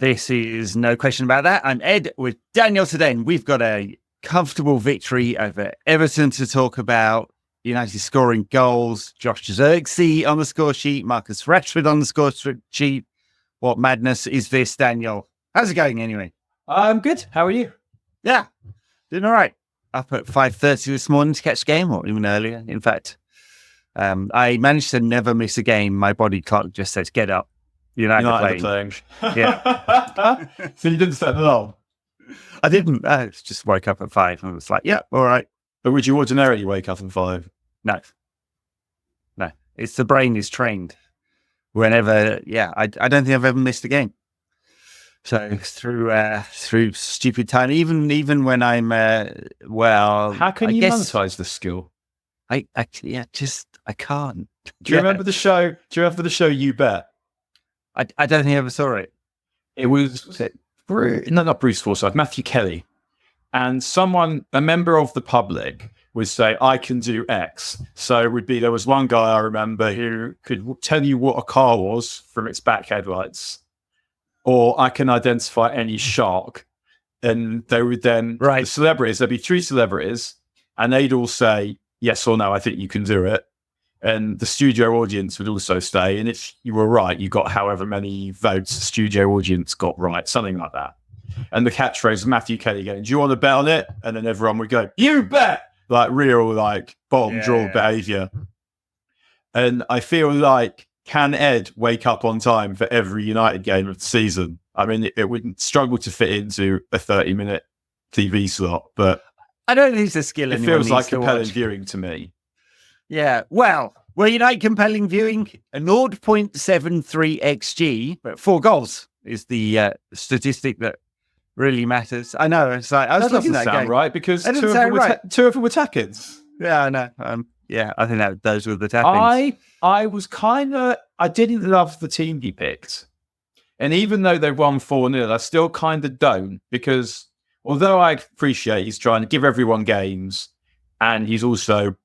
This is no question about that. I'm Ed with Daniel today, and we've got a comfortable victory over Everton to talk about. United scoring goals, Josh Zirkzee on the score sheet, Marcus Rashford on the score sheet. What madness is this, Daniel? How's it going anyway? I'm good. How are you? Yeah, doing all right. Up at 5:30 this morning to catch the game, or even earlier, in fact. I managed to never miss a game. My body clock just says, get up. United playing. Yeah. So you didn't set it alarm? I didn't. I just woke up at 5 and was like, yeah, all right. But would you ordinarily wake up at 5? No. It's the brain is trained. Whenever, I don't think I've ever missed a game. So through stupid time, even when I'm how can you monetize this skill? I can't. Do you remember the show? Do you remember the show You Bet? I don't think I ever saw it. It was it not Bruce Forsyth, Matthew Kelly. And a member of the public would say, I can do X. So it would be, there was one guy I remember who could tell you what a car was from its back headlights, or I can identify any shark. And they would then, the celebrities, there'd be 3 celebrities, and they'd all say, yes or no, I think you can do it. And the studio audience would also stay. And if you were right, you got however many votes the studio audience got right, something like that. And the catchphrase was Matthew Kelly going, do you want to bet on it? And then everyone would go, you bet! Like real, bottom drawer behaviour. And I feel like, can Ed wake up on time for every United game of the season? I mean, it wouldn't struggle to fit into a 30-minute TV slot, but I don't think it's a skill. It feels like compelling viewing to me. Yeah, well, United compelling viewing, a 0.73 XG, but 4 goals is the statistic that really matters. I know. It's like I was looking at that game, right, because two of them were tap-ins. Yeah, I know. I think that those were the tap-ins. I didn't love the team he picked, and even though they won 4-0, I still kind of don't, because although I appreciate he's trying to give everyone games, and he's also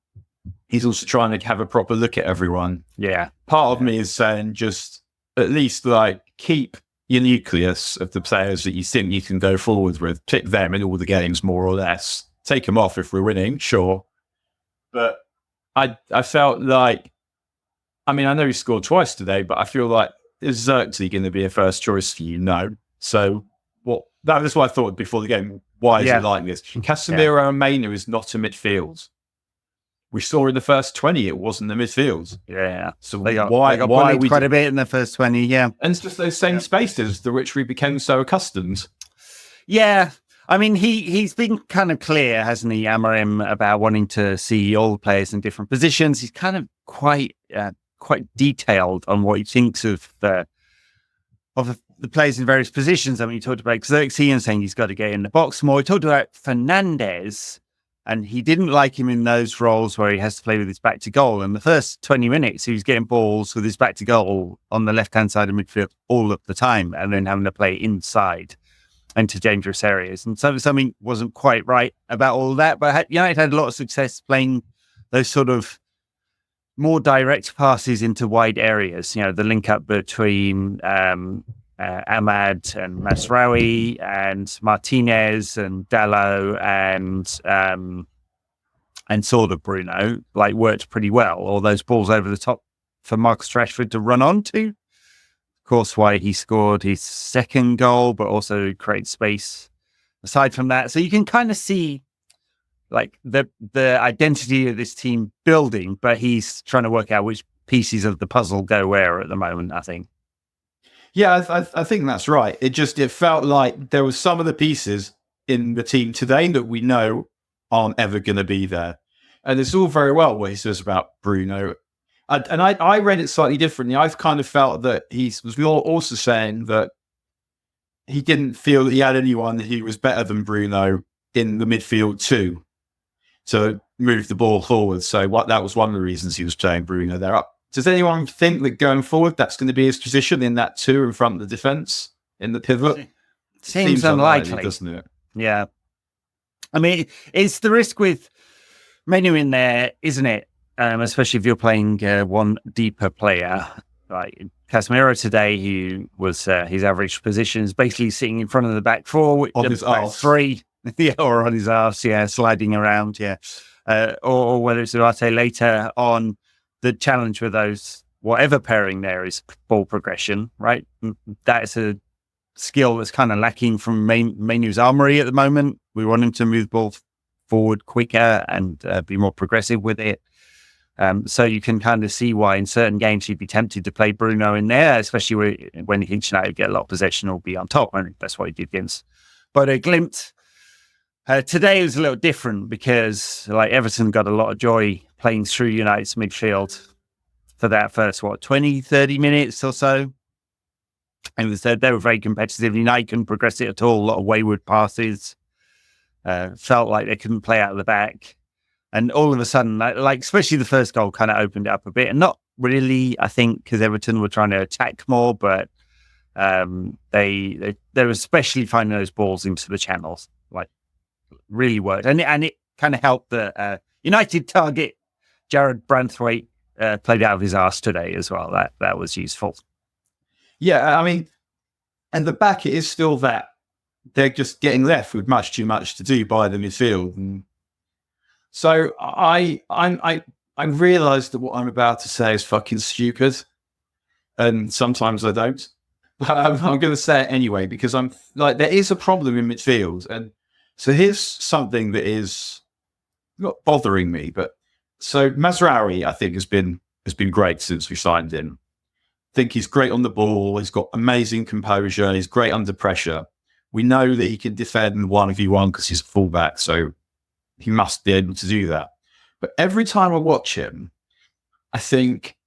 trying to have a proper look at everyone. Yeah, part of me is saying just at least keep your nucleus of the players that you think you can go forward with, pick them in all the games more or less. Take them off if we're winning, sure. But I felt like, I mean, I know he scored twice today, but I feel like, is Zirkzee going to be a first choice for you? No. So that's what I thought before the game. Why is it like this? Casemiro and Mainu is not a midfield. We saw in the first 20, it wasn't the midfield. Yeah. So they got why quite a bit in the first 20, yeah. And it's just those same spaces to which we became so accustomed. Yeah. I mean, he's been kind of clear, hasn't he, Amorim, about wanting to see all the players in different positions. He's kind of quite detailed on what he thinks of the players in various positions. I mean, he talked about Zirkzee and saying he's got to get in the box more. He talked about Fernandes, and he didn't like him in those roles where he has to play with his back to goal. In the first 20 minutes, he was getting balls with his back to goal on the left-hand side of midfield all of the time, and then having to play inside into dangerous areas. And so something wasn't quite right about all that. But United had a lot of success playing those sort of more direct passes into wide areas. The link-up between Ahmad and Masraoui and Martinez and Dalot and sort of Bruno worked pretty well. All those balls over the top for Marcus Rashford to run onto. Of course, why he scored his second goal, but also create space aside from that. So you can kind of see the identity of this team building, but he's trying to work out which pieces of the puzzle go where at the moment, I think. Yeah, I think that's right. It felt like there was some of the pieces in the team today that we know aren't ever going to be there. And it's all very well what he says about Bruno. I read it slightly differently. I kind of felt that he was also saying that he didn't feel that he had anyone who was better than Bruno in the midfield too, to move the ball forward. So that was one of the reasons he was playing Bruno there up. Does anyone think that going forward, that's going to be his position in that 2 in front of the defence, in the pivot? Seems unlikely, doesn't it? Yeah. I mean, it's the risk with Mainu in there, isn't it? Especially if you're playing one deeper player. like Casemiro today, who was his average position is basically sitting in front of the back four, on his arse. three, or on his arse, sliding around, or whether it's Ugarte later on. The challenge with those, whatever pairing there, is ball progression, right? That's a skill that's kind of lacking from Mainu's armory at the moment. We want him to move ball forward quicker and be more progressive with it. So you can kind of see why in certain games you'd be tempted to play Bruno in there, especially when Leeds United get a lot of possession or be on top. I think that's what he did against Bodo Glimt. Today was a little different because like Everton got a lot of joy playing through United's midfield for that first, 20, 30 minutes or so. And they were very competitive. United couldn't progress it at all. A lot of wayward passes. Felt like they couldn't play out of the back. And all of a sudden, like especially the first goal kind of opened it up a bit. And not really, I think, because Everton were trying to attack more, but they were especially finding those balls into the channels. Like, really worked. And it kind of helped the United target Jared Branthwaite played out of his arse today as well. That was useful. Yeah, I mean, and the back, it is still that they're just getting left with much too much to do by the midfield. And so I realised that what I'm about to say is fucking stupid, and sometimes I don't. But I'm going to say it anyway because I'm like, there is a problem in midfield, and so here's something that is not bothering me. But so Mazraoui, I think, has been great since we signed him. I think he's great on the ball. He's got amazing composure. He's great under pressure. We know that he can defend 1v1 because he's a fullback, so he must be able to do that. But every time I watch him, I think,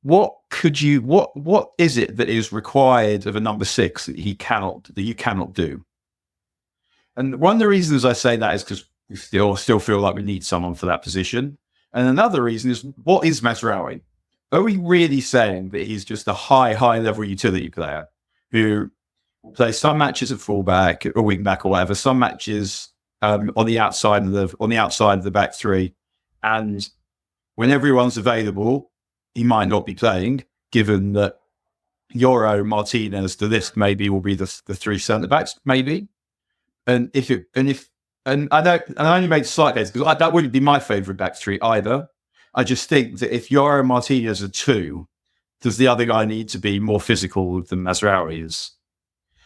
what is it that is required of a number 6 that you cannot do? And one of the reasons I say that is because we still feel like we need someone for that position. And another reason is, what is Mazraoui? Are we really saying that he's just a high level utility player who plays some matches at fullback or wing back or whatever, some matches on the outside of the back three, and when everyone's available, he might not be playing, given that Yoro, Martinez, the list maybe will be the 3 centre backs, maybe. And I only made slight case because that wouldn't be my favourite back three either. I just think that if Yoro and Martinez are 2, does the other guy need to be more physical than Mazraoui is?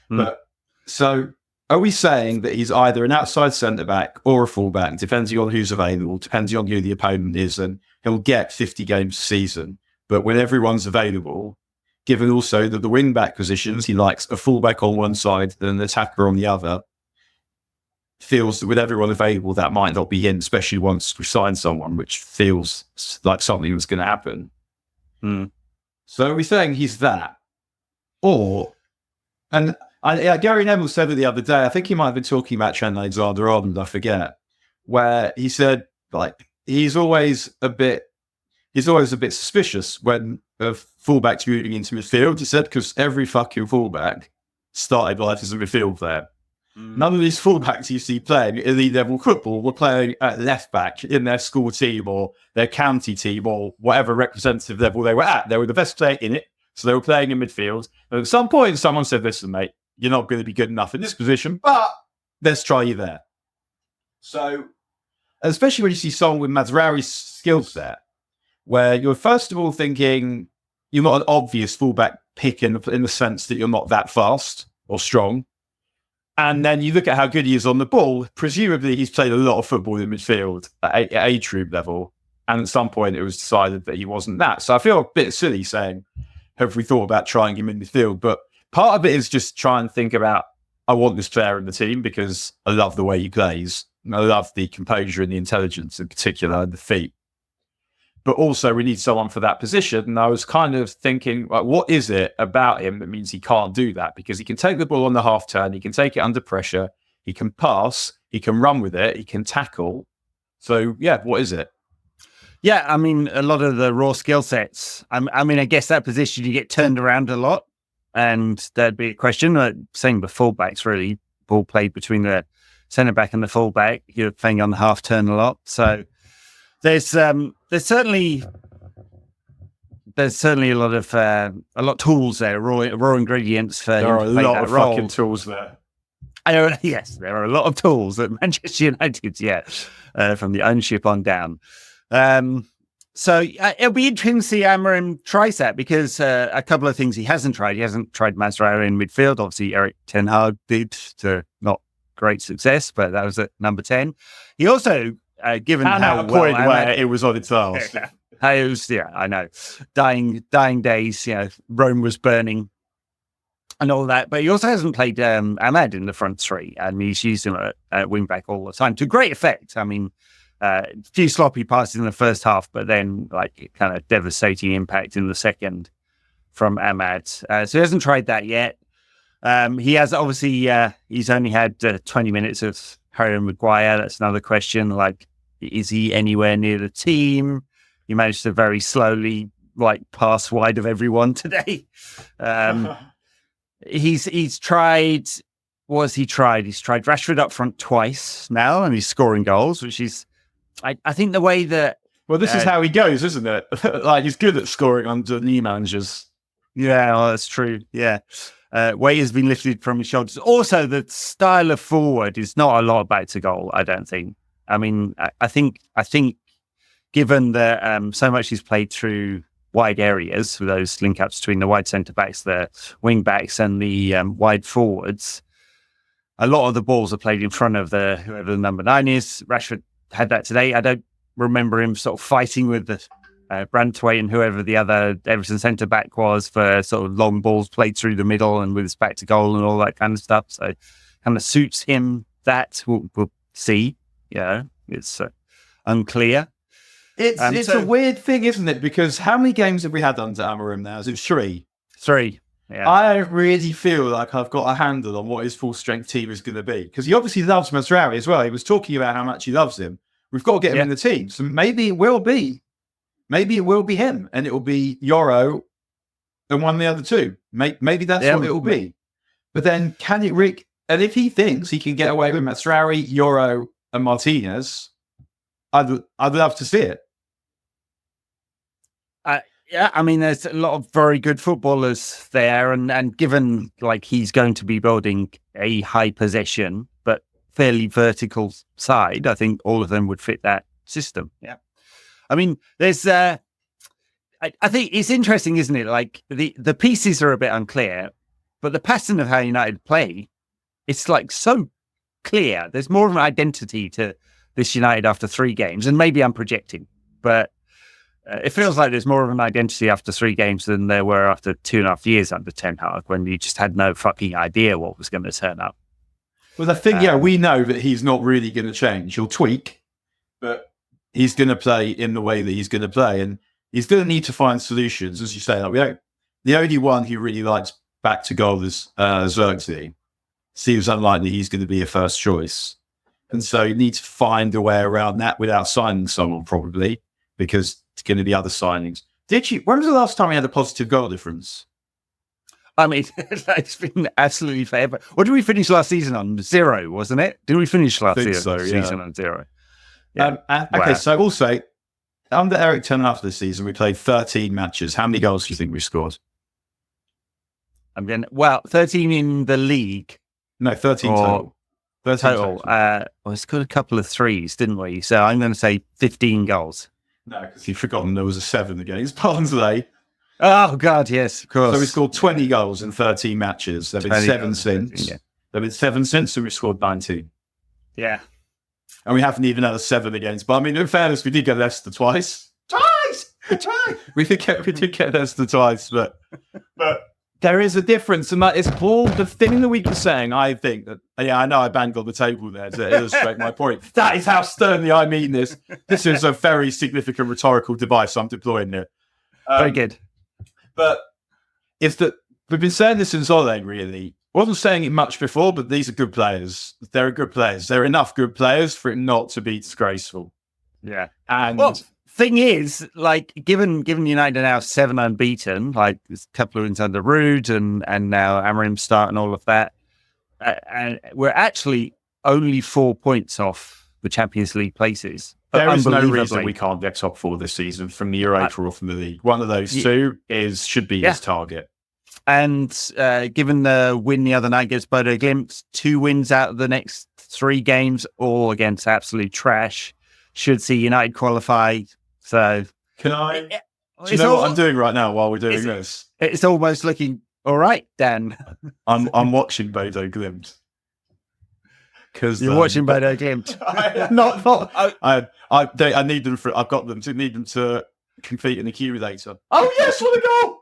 But so, are we saying that he's either an outside centre back or a fullback, depending on who's available, depending on who the opponent is, and he'll get 50 games a season? But when everyone's available, given also that the wing back positions, he likes a fullback on one side and an attacker on the other, feels that with everyone available, that might not be in, especially once we sign someone, which feels like something that's going to happen. So are we saying he's that? Or, and Gary Neville said it the other day, I think he might have been talking about Trent Alexander-Arnold, I forget, where he said, like, he's always a bit suspicious when a fullback's moving into midfield. He said, because every fucking fullback started life as a midfield player. None of these fullbacks you see playing elite level football were playing at left back in their school team or their county team or whatever representative level they were at. They were the best player in it, so they were playing in midfield. And at some point, someone said, "Listen, mate, you're not going to be good enough in this position, but let's try you there." So, especially when you see someone with Mazraoui's skill set, where you're first of all thinking you're not an obvious fullback pick in the sense that you're not that fast or strong. And then you look at how good he is on the ball. Presumably, he's played a lot of football in midfield at age group level. And at some point, it was decided that he wasn't that. So I feel a bit silly saying, have we thought about trying him in midfield? But part of it is just try and think about, I want this player in the team because I love the way he plays. And I love the composure and the intelligence in particular, and the feet. But also, we need someone for that position. And I was kind of thinking, like, what is it about him that means he can't do that? Because he can take the ball on the half turn, he can take it under pressure, he can pass, he can run with it, he can tackle. So, yeah, what is it? Yeah, I mean, a lot of the raw skill sets. I mean, I guess that position you get turned around a lot, and there'd be a question. Same with fullbacks, really. Ball played between the centre back and the fullback. You're playing on the half turn a lot, so. There's certainly there's certainly a lot of tools there, raw ingredients for there him are to a play lot that of role. fucking tools there. Yes, there are a lot of tools at Manchester United, from the ownership on down. So it'll be interesting to see Amorim tries that, because a couple of things he hasn't tried. He hasn't tried Masraoui in midfield. Obviously, Erik ten Hag did, to not great success, but that was at number 10. He also, given And how at a well point where it was on its arse. I know, dying days. Rome was burning and all that. But he also hasn't played Ahmad in the front three, and he's used him at wing back all the time to great effect. I mean, a few sloppy passes in the first half, but then kind of devastating impact in the second from Ahmad. So he hasn't tried that yet. He has obviously, he's only had 20 minutes of Harry Maguire. That's another question. Is he anywhere near the team? He managed to very slowly pass wide of everyone today. He's tried. What has he tried? He's tried Rashford up front twice now, and he's scoring goals, which is, I think, the way that. Well, this is how he goes, isn't it? He's good at scoring under new managers. Yeah, well, that's true. Yeah. Weight has been lifted from his shoulders. Also, the style of forward is not a lot back to goal, I don't think. I mean, I think given that so much he's played through wide areas, with those link-ups between the wide centre-backs, the wing-backs and the wide forwards, a lot of the balls are played in front of whoever the number 9 is. Rashford had that today. I don't remember him sort of fighting with the Branthwaite and whoever the other Everton centre-back was for sort of long balls played through the middle and with his back to goal and all that kind of stuff. So kind of suits him that. We'll see. It's unclear. It's a weird thing, isn't it? Because how many games have we had under Amorim now? Is it 3? 3. Yeah. I really feel like I've got a handle on what his full-strength team is going to be. Because he obviously loves Masraoui as well. He was talking about how much he loves him. We've got to get him in the team. So maybe it will be him, and it will be Yoro and one of the other two. Maybe that's what it will be. But then can it Rick? And if he thinks he can get away with Masraoui, Yoro, and Martinez, I'd love to see it. I mean, there's a lot of very good footballers there, and given he's going to be building a high possession but fairly vertical side, I think all of them would fit that system. Yeah, I mean, there's I think it's interesting, isn't it? The pieces are a bit unclear, but the pattern of how United play, it's so clear. There's more of an identity to this United after 3 games, and maybe I'm projecting, but it feels like there's more of an identity after 3 games than there were after 2.5 years under Ten Hag, when you just had no fucking idea what was going to turn up. Well, the thing, we know that he's not really going to change. He'll tweak, but he's going to play in the way that he's going to play, and he's going to need to find solutions, as you say. The only one who really likes back to goal is Xerxes. Seems unlikely he's going to be a first choice, and so you need to find a way around that without signing someone, probably, because it's going to be other signings. When was the last time we had a positive goal difference? I mean, it's been absolutely forever. What did we finish last season on? 0, wasn't it? Did we finish last season on 0? Yeah. Okay, so we'll say, under Erik ten Hag this season, we played 13 matches. How many goals do you think we scored? 13 in the league. No, 13 total. 13 total. We scored a couple of 3s, didn't we? So I'm going to say 15 goals. No, because you've forgotten there was a 7 against Barnsley. Oh, God, yes, of course. So we scored 20 goals in 13 matches. There have been 7 since. Yeah. There have been 7 since, so we scored 19. Yeah. And we haven't even had a 7 against. But I mean, in fairness, we did get Leicester twice. We did get Leicester twice, but there is a difference. And that is all the thing that we were saying, I think that, I know I banged on the table there to illustrate my point. That is how sternly I mean this. This is a very significant rhetorical device I'm deploying here. Very good. But it's that we've been saying this in Zolang, really. Wasn't saying it much before, but these are good players. They're good players. There are enough good players for it not to be disgraceful. Yeah. And thing is, given United are now 7 unbeaten, there's a couple of wins under Rude and now Amorim start and all of that, and we're actually only 4 points off the Champions League places. There is no reason unbelievably. we can't get top four this season from the Europa or from the league. One of those two should be his target. And given the win the other night against Bodo Glimt, 2 wins out of the next 3 games, all against absolute trash, should see United qualify. So, can I? Do you know what I'm doing right now while we're doing this? It's almost looking all right, Dan. I'm watching Bodo Glimt. Because you're watching Bodo Glimt. I need them for. I've got them to need them to compete in the accumulator. Oh yes, what a goal!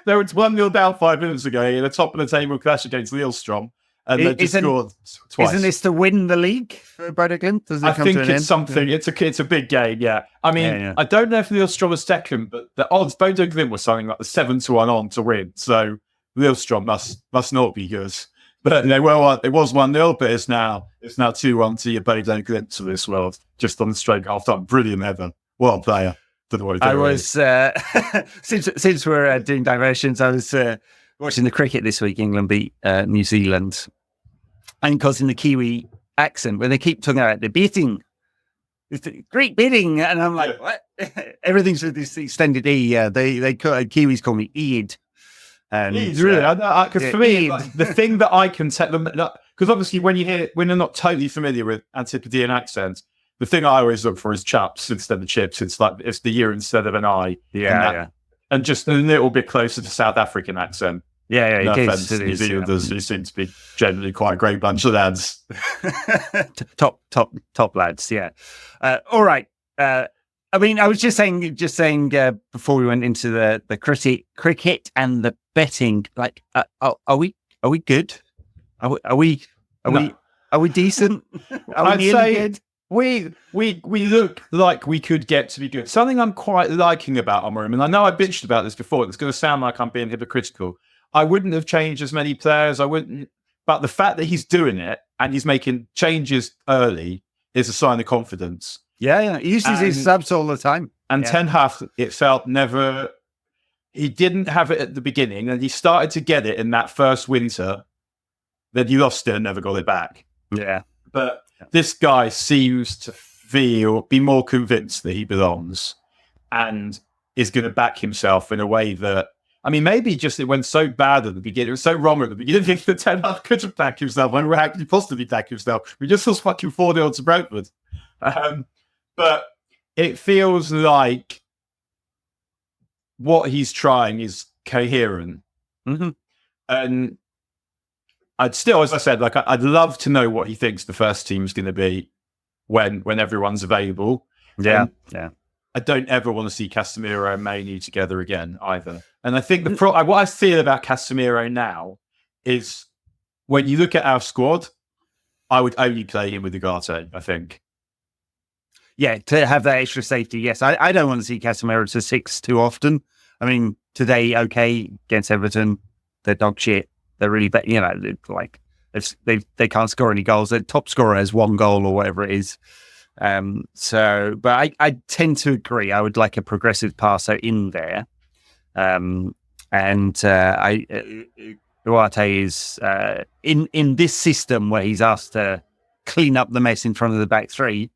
They were 1-0 down 5 minutes ago in a top of the table clash against Lillestrøm, and they just scored twice. Isn't this to win the league for Bodo Glimt? I think it's something. It's a big game. Yeah, I mean, I don't know if Lillestrøm was second, but the odds Bodo Glimt was something like the 7-1 on to win. So Lillestrøm must not be good. But they were. It was 1-0, but it's now 2-1 to your Bodo Glimt to this world just on the straight half time. Brilliant, Evan. What a player. I was since we're doing diversions, I was watching the cricket this week. England beat New Zealand, and because in the Kiwi accent, when they keep talking about the beating, it's great beating, and I'm like, what? Everything's with this extended E. Kiwis call me Eid. And really, because for me, the thing that I can tell them, because obviously when you're not totally familiar with Antipodean accents, the thing I always look for is chaps instead of chips. It's like it's the U instead of an I. And just a little bit closer to South African accent. No offense, New Zealanders who seem to be generally quite a great bunch of lads. top lads. Yeah. All right. I mean, I was just saying before we went into the cricket and the betting. Like, are we good? Are we decent? I'd say good? We look like we could get to be good. Something I'm quite liking about Amorim, and I know I bitched about this before. It's going to sound like I'm being hypocritical. I wouldn't have changed as many players. But the fact that he's doing it and he's making changes early is a sign of confidence. Yeah. He uses his subs all the time. And Ten Hag, it felt never. He didn't have it at the beginning, and he started to get it in that first winter. Then he lost it and never got it back. Yeah, but this guy seems to be more convinced that he belongs, and is going to back himself in a way that. I mean, maybe just it went so bad at the beginning. It was so wrong at the beginning that Ten Hag couldn't back himself. When how could he possibly back himself? We just lost fucking 4-0 to Brentford. But it feels like what he's trying is coherent. Mm-hmm. And I'd still, as I said, like I'd love to know what he thinks the first team's going to be when everyone's available. Yeah. I don't ever want to see Casemiro and Mainu together again either. And I think what I feel about Casemiro now is when you look at our squad, I would only play him with Ugarte, I think. Yeah, to have that extra safety, yes. I don't want to see Casemiro to 6 too often. I mean, today, okay, against Everton, they're dog shit. They're really bad. You know, like they can't score any goals. Their top scorer has 1 goal or whatever it is. But I tend to agree. I would like a progressive passer in there. Ugarte is in this system where he's asked to clean up the mess in front of the back three.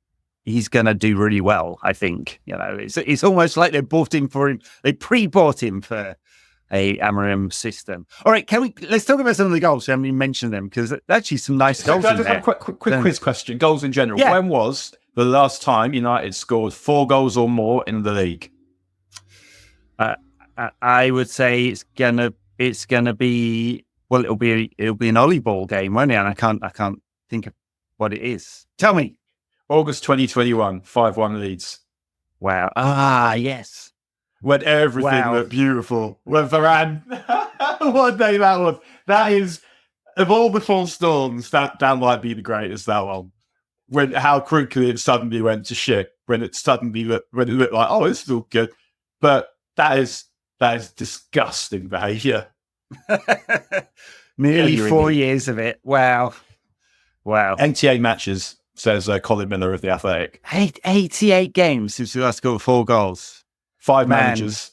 He's going to do really well, I think. You know, it's almost like they bought him for him. They pre-bought him for a Amorim system. All right, let's talk about some of the goals. I haven't even mentioned them because actually some nice goals in there. Quick quiz question. Goals in general. Yeah. When was the last time United scored 4 goals or more in the league? I would say it's gonna be it'll be an Ollie ball game, won't it? And I can't think of what it is. Tell me. August 2021, 5-1 Leeds. Wow. Yes. When everything looked beautiful. When Varane, what day that was. That is, of all the 4 storms, that might be the greatest, that one. How quickly it suddenly went to shit. When it looked like, oh, it's still good. But that is disgusting behaviour. Nearly 4 years of it. Wow. NTA matches, says Colin Miller of The Athletic. 88 games since we last scored 4 goals. 5 managers,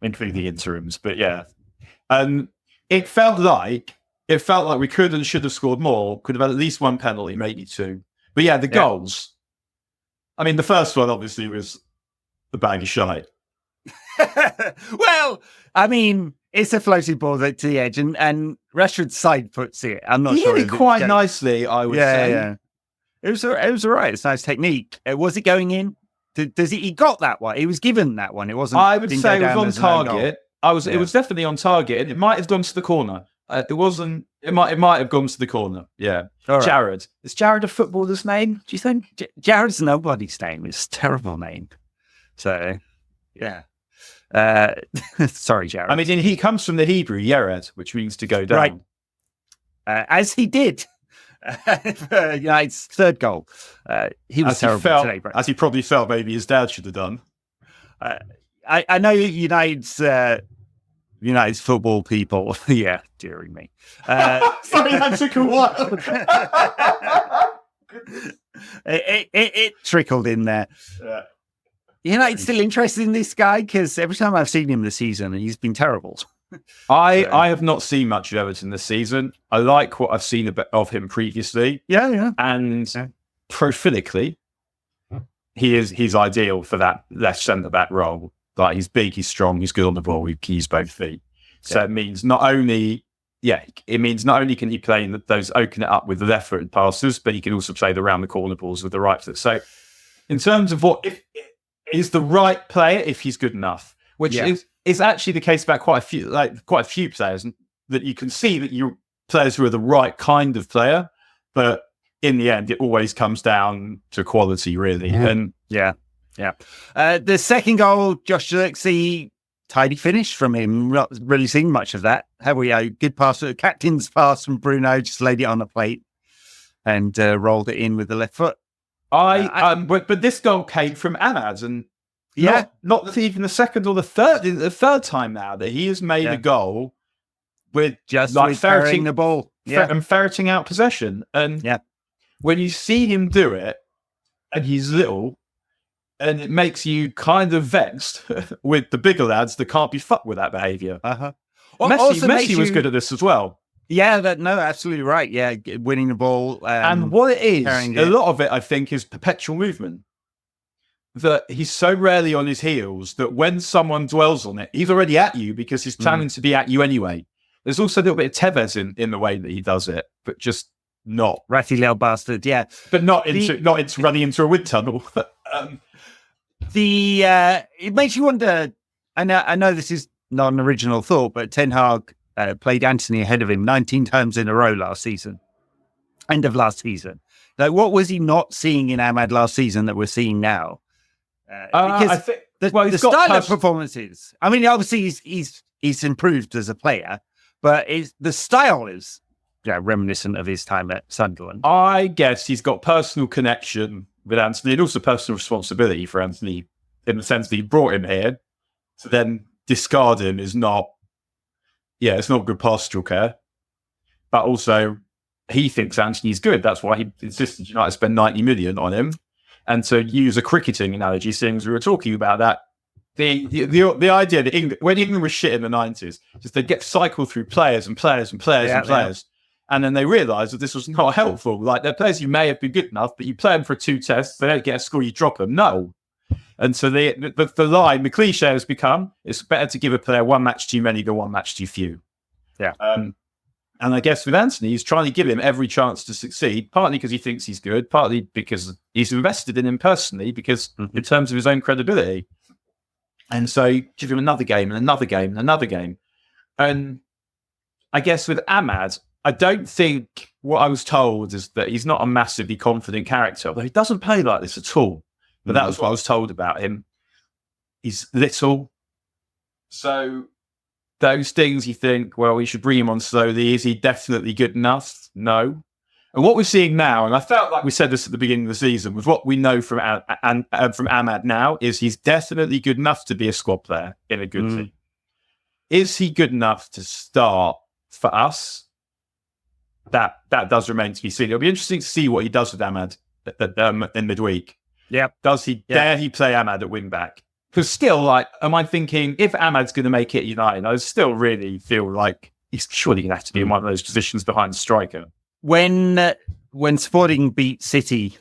including the interims. But yeah. It felt like we could and should have scored more, could have had at least 1 penalty, maybe 2. But yeah, the goals. I mean, the first one obviously was the bag of shite. Well, I mean, it's a floating ball to the edge, and Rashford side puts it. I'm not sure. He did it quite nicely, I would say. Yeah. It was all right. It's nice technique. Was it going in? He got that one? He was given that one. It wasn't. I would say it was on target. It was definitely on target, and it might have gone to the corner. It wasn't. It might have gone to the corner. Yeah. Right. Jared. Is Jared a footballer's name? Do you think? Jared's nobody's name. It's a terrible name. So, yeah. Sorry, Jared. I mean, he comes from the Hebrew Yered, which means to go down. Right. As he did. For United's third goal. He was terrible today. As he probably felt maybe his dad should have done. I know United's football people. Yeah, dearing me. Sorry, that took a while. it trickled in there. Yeah. United's still interested in this guy because every time I've seen him this season, he's been terrible. I have not seen much of Everton this season. I like what I've seen of him previously. Yeah. And profilically, he's ideal for that left centre back role. Like, he's big, he's strong, he's good on the ball, he keys both feet. So it means not only can he play those open it up with the left foot passes, but he can also play the round the corner balls with the right foot. So in terms of if is the right player if he's good enough, which is actually the case about quite a few players, that you can see that you players who are the right kind of player, but in the end, it always comes down to quality, really. And the second goal, Josh Zirkzee, tidy finish from him. Not really seen much of that. Have we? A good pass, captain's pass from Bruno, just laid it on the plate and rolled it in with the left foot. But this goal came from Ahmad, and not even the second or the third time now that he has made a goal with just like ferreting the ball and ferreting out possession. And when you see him do it, and he's little, and it makes you kind of vexed with the bigger lads that can't be fucked with that behaviour. Well, Messi was good at this as well. Yeah, absolutely right. Yeah, winning the ball. And what it is, a lot of it, I think, is perpetual movement. That he's so rarely on his heels that when someone dwells on it, he's already at you because he's planning to be at you anyway. There's also a little bit of Tevez in the way that he does it, but just not. Ratty little bastard, yeah. But not into running into a wind tunnel. It makes you wonder, I know this is not an original thought, but Ten Hag played Anthony ahead of him 19 times in a row last season. End of last season. Like, what was he not seeing in Ahmad last season that we're seeing now? Because I think the style of performances. I mean, obviously he's improved as a player, but the style is reminiscent of his time at Sunderland. I guess he's got personal connection with Anthony and also personal responsibility for Anthony in the sense that he brought him here. To then discard him is not. Yeah, it's not good pastoral care. But also, he thinks Anthony's good. That's why he insisted United spend 90 million on him. And to use a cricketing analogy, seeing as we were talking about that, the idea that when England was shit in the 90s, just they'd get cycled through players and players and players and players. And then they realised that this was not helpful. Like, they're players who may have been good enough, but you play them for 2 tests, they don't get a score, you drop them. No. And so the line, the cliche has become, it's better to give a player 1 match too many than 1 match too few. Yeah. And I guess with Anthony, he's trying to give him every chance to succeed, partly because he thinks he's good, partly because he's invested in him personally, because in terms of his own credibility. And so give him another game and another game and another game. And I guess with Ahmad, I don't think what I was told is that he's not a massively confident character, although he doesn't play like this at all. But that was what I was told about him. He's little. So those things you think, well, we should bring him on slowly. Is he definitely good enough? No. And what we're seeing now, and I felt like we said this at the beginning of the season, was what we know from Ahmad now is he's definitely good enough to be a squad player in a good team. Is he good enough to start for us? That does remain to be seen. It'll be interesting to see what he does with Ahmad in midweek. Yeah. Dare he play Ahmad at wing back? Because still, am I thinking, if Ahmad's going to make it at United, I still really feel like he's surely going to have to be in one of those positions behind the striker. When Sporting beat City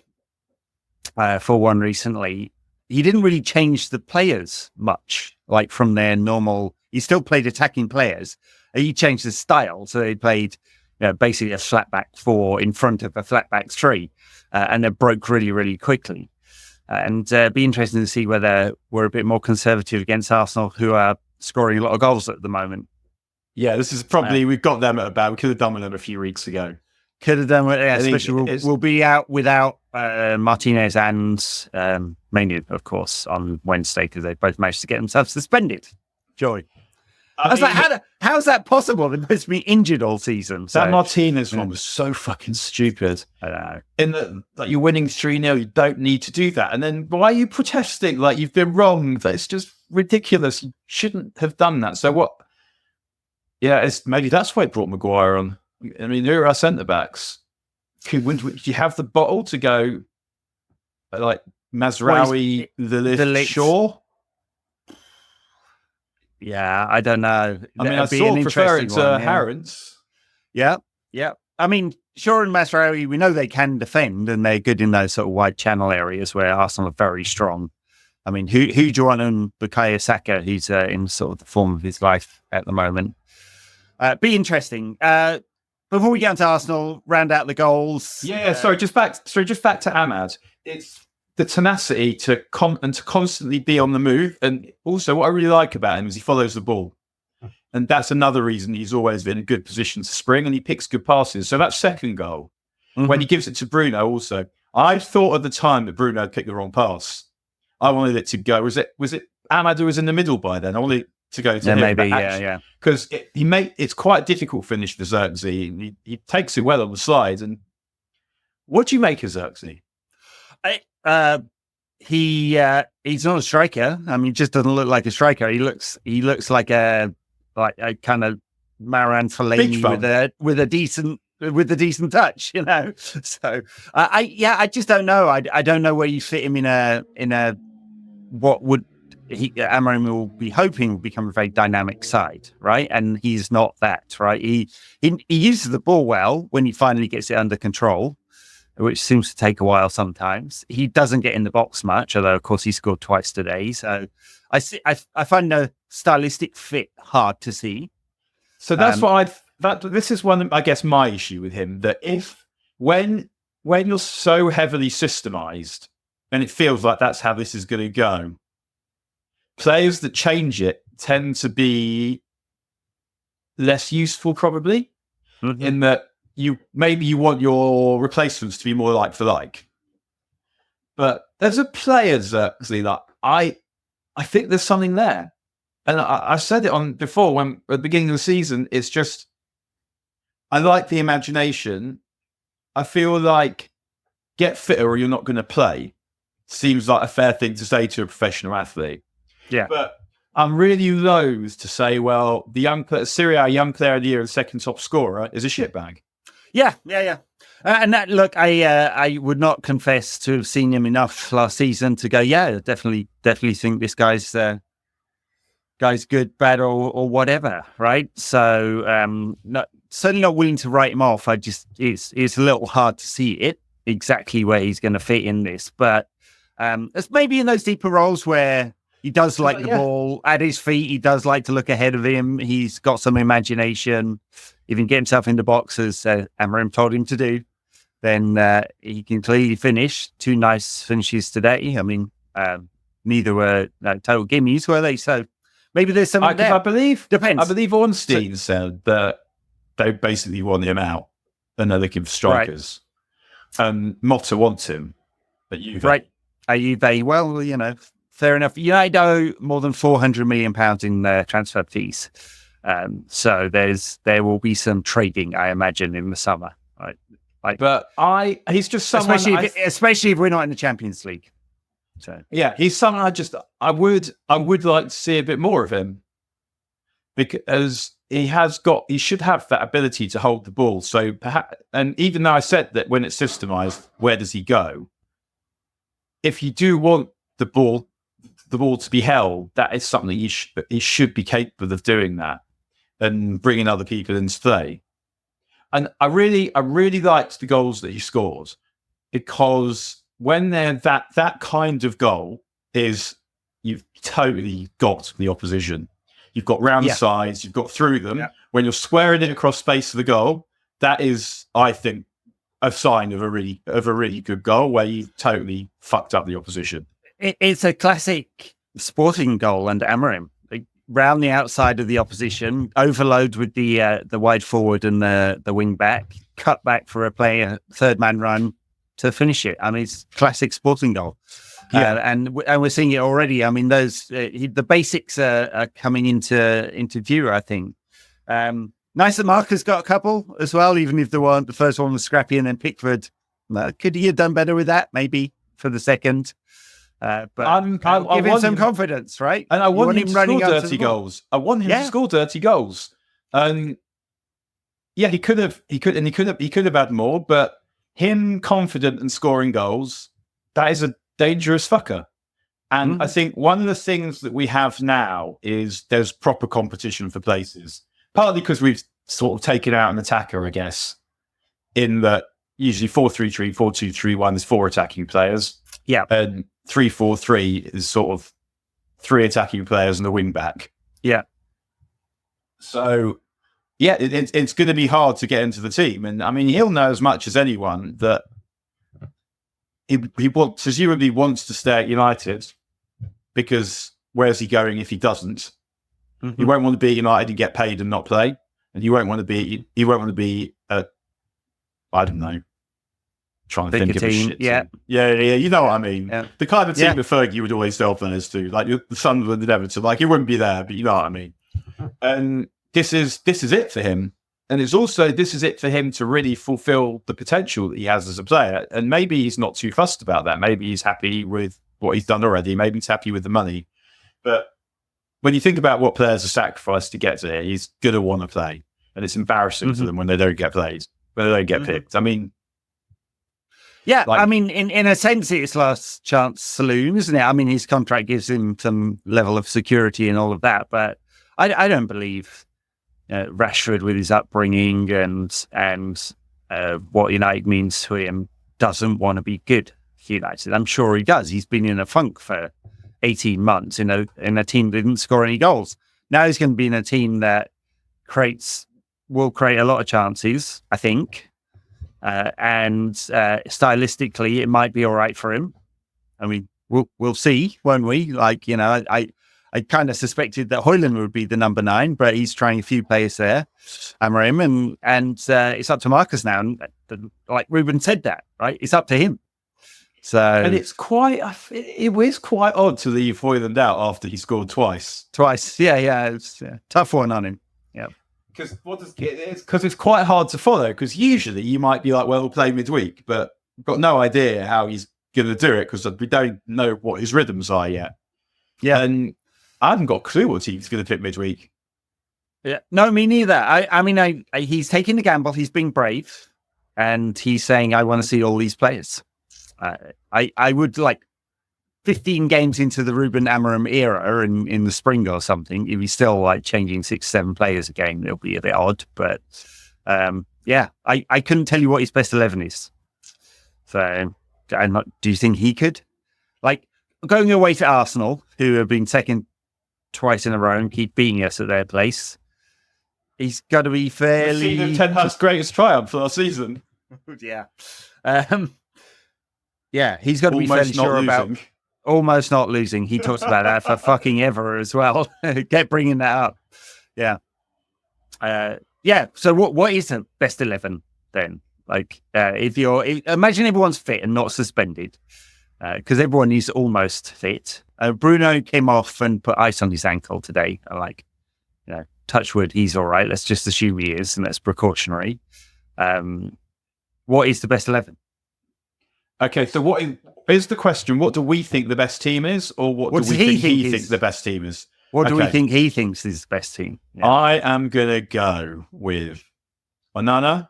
4-1 recently, he didn't really change the players much, like from their normal. He still played attacking players. He changed the style, so they played basically a flat back 4 in front of a flat back 3, and it broke really, really quickly. And be interesting to see whether we're a bit more conservative against Arsenal, who are scoring a lot of goals at the moment. Yeah, this is probably we've got them at about. We could have done with them a few weeks ago. Could have done with it, especially we'll be out without Martinez and Maynard, of course, on Wednesday because they both managed to get themselves suspended. Joy. I was like, how's that possible? They've both been injured all season. That Martinez one was so fucking stupid. I know. In that, like, you're winning 3-0, you don't need to do that. And then why are you protesting? Like, you've been wrong. That's just ridiculous. You shouldn't have done that. So what? Yeah, maybe that's why it brought Maguire on. I mean, who are our centre-backs? Do you have the bottle to go like Mazraoui, the Ligt, Shaw? Yeah, I don't know. I mean, I sort of prefer it to Harrods. Yeah. I mean, Shaw and Mazraoui, we know they can defend and they're good in those sort of wide channel areas where Arsenal are very strong. I mean, who do you want on Bukayo Saka? He's in sort of the form of his life at the moment. Be interesting. Before we get into Arsenal, round out the goals. Yeah, just back to Ahmad. It's the tenacity to constantly be on the move, and also what I really like about him is he follows the ball, and that's another reason he's always been in a good position to spring, and he picks good passes. So that second goal, when he gives it to Bruno, also, I thought at the time that Bruno had picked the wrong pass. I wanted it to go. Was it Ahmad who was in the middle by then? I wanted to go to him. Maybe, yeah. Because it's quite a difficult finish for Xerxes. He takes it well on the slides. And what do you make of Xerxes? He's not a striker. I mean, he just doesn't look like a striker. He looks like a kind of Maran Fellaini with a decent touch, you know. So I just don't know. I don't know where you fit him in a what would. Amorim will be hoping will become a very dynamic side, right? And he's not that, right? He uses the ball well when he finally gets it under control, which seems to take a while sometimes. He doesn't get in the box much, although of course he scored twice today. So I find the stylistic fit hard to see. So that's this is one of, I guess, my issue with him, that when you're so heavily systemized and it feels like that's how this is going to go, players that change it tend to be less useful, probably, in that you want your replacements to be more like for like. But there's a player actually that I think there's something there, and I said it on before when at the beginning of the season. It's just I like the imagination. I feel like get fitter or you're not going to play. Seems like a fair thing to say to a professional athlete. Yeah, but I'm really loath to say, well, the young Syria young player of the year and second top scorer is a shitbag. Yeah. And that, look, I would not confess to have seen him enough last season to go, yeah, definitely think this guy's good, bad, or whatever, right? So certainly not willing to write him off. It's a little hard to see it exactly where he's going to fit in this, but it's maybe in those deeper roles where he does like the ball at his feet. He does like to look ahead of him. He's got some imagination. If he can get himself in the box, as Amorim told him to do, then he can clearly finish. 2 nice finishes today. I mean, neither were total gimmies, were they? So maybe there's something there. I believe depends. I believe Ornstein said that they basically want him out and they're looking for strikers. And Motta wants him at Juve. Right. At Juve, well, you know, fair enough. United owe more than £400 million in transfer fees. So there will be some trading, I imagine, in the summer. Right? But he's just someone, especially if we're not in the Champions League. So yeah, he's someone I would like to see a bit more of him, because he should have that ability to hold the ball. So perhaps, and even though I said that when it's systemized, where does he go? If you do want the ball to be held, that is something he should be capable of doing that and bringing other people into play. And I really liked the goals that he scored, because when they're that kind of goal is you've totally got the opposition. You've got round the sides, you've got through them. Yeah. When you're squaring it across space of the goal, that is, I think, a sign of a really good goal where you've totally fucked up the opposition. It's a classic sporting goal under Amorim. Round the outside of the opposition, overload with the wide forward and the wing back, cut back for a player, third man run to finish it. I mean, it's classic sporting goal. Yeah, and we're seeing it already. I mean, those the basics are coming into view, I think. Nice that Marcus got a couple as well, even if the first one was scrappy, and then Pickford. Could he have done better with that? Maybe for the second. But give him some confidence, right? And I want him to score dirty goals. I want him to score dirty goals. He could have had more, but him confident and scoring goals, that is a dangerous fucker. And I think one of the things that we have now is there's proper competition for places. Partly because we've sort of taken out an attacker, I guess, in that usually 4-3-3, 4-2-3-1 is 4 attacking players. Yeah. And 3-4-3 is sort of 3 attacking players and a wing back. Yeah. So, yeah, it's going to be hard to get into the team. And I mean, he'll know as much as anyone that he presumably wants to stay at United, because where's he going if he doesn't? Mm-hmm. He won't want to be at United and get paid and not play. And he won't want to be I don't know, trying to think of a shit team. Yeah, you know what I mean. Yeah. The kind of team that Fergie would always sell players to, like the Sunderland and Everton. Like, he wouldn't be there, but you know what I mean. And this is it for him. And it's also, this is it for him to really fulfill the potential that he has as a player. And maybe he's not too fussed about that. Maybe he's happy with what he's done already. Maybe he's happy with the money. But when you think about what players are sacrificed to get to here, he's going to want to play. And it's embarrassing to them when they don't get played, when they don't get picked. I mean, yeah, I mean, in a sense, it's last chance saloon, isn't it? I mean, his contract gives him some level of security and all of that, but I don't believe Rashford, with his upbringing and what United means to him, doesn't want to be good for United. I'm sure he does. He's been in a funk for 18 months in a team that didn't score any goals. Now he's going to be in a team that will create a lot of chances, I think. And stylistically, it might be all right for him. I mean, we'll see, won't we? Like, you know, I kind of suspected that Højlund would be the number 9, but he's trying a few players there, Amorim, and it's up to Marcus now. And like Ruben said, that right, it's up to him. So, and it was quite odd to leave Højlund out after he scored twice. Yeah, it's a tough one on him. Yeah. Because it's quite hard to follow. Because usually you might be like, well, we'll play midweek, but we've got no idea how he's going to do it because we don't know what his rhythms are yet. Yeah, and I haven't got a clue what team's going to pick midweek. Yeah, no, me neither. I mean, he's taking the gamble. He's being brave, and he's saying, "I want to see all these players." I would like 15 games into the Ruben Amorim era in the spring or something, if he's still like changing 6-7 players a game, it'll be a bit odd. But I couldn't tell you what his best 11 is. So do you think he could? Like, going away to Arsenal, who have been second twice in a row and keep beating us at their place, he's got to be fairly... Ten Hag's greatest triumph last season. Yeah. Yeah, he's got to be fairly sure about... Almost not losing. He talks about that for fucking ever as well. Kept bringing that up. Yeah. Yeah. So what is the best 11 then? Like, imagine everyone's fit and not suspended, because everyone is almost fit. Bruno came off and put ice on his ankle today. Like, touch wood, he's all right. Let's just assume he is, and that's precautionary. What is the best 11? Okay, so what is the question? What do we think the best team is, or what do we think he thinks the best team is? What do we think he thinks is the best team? Yeah. I am going to go with Onana.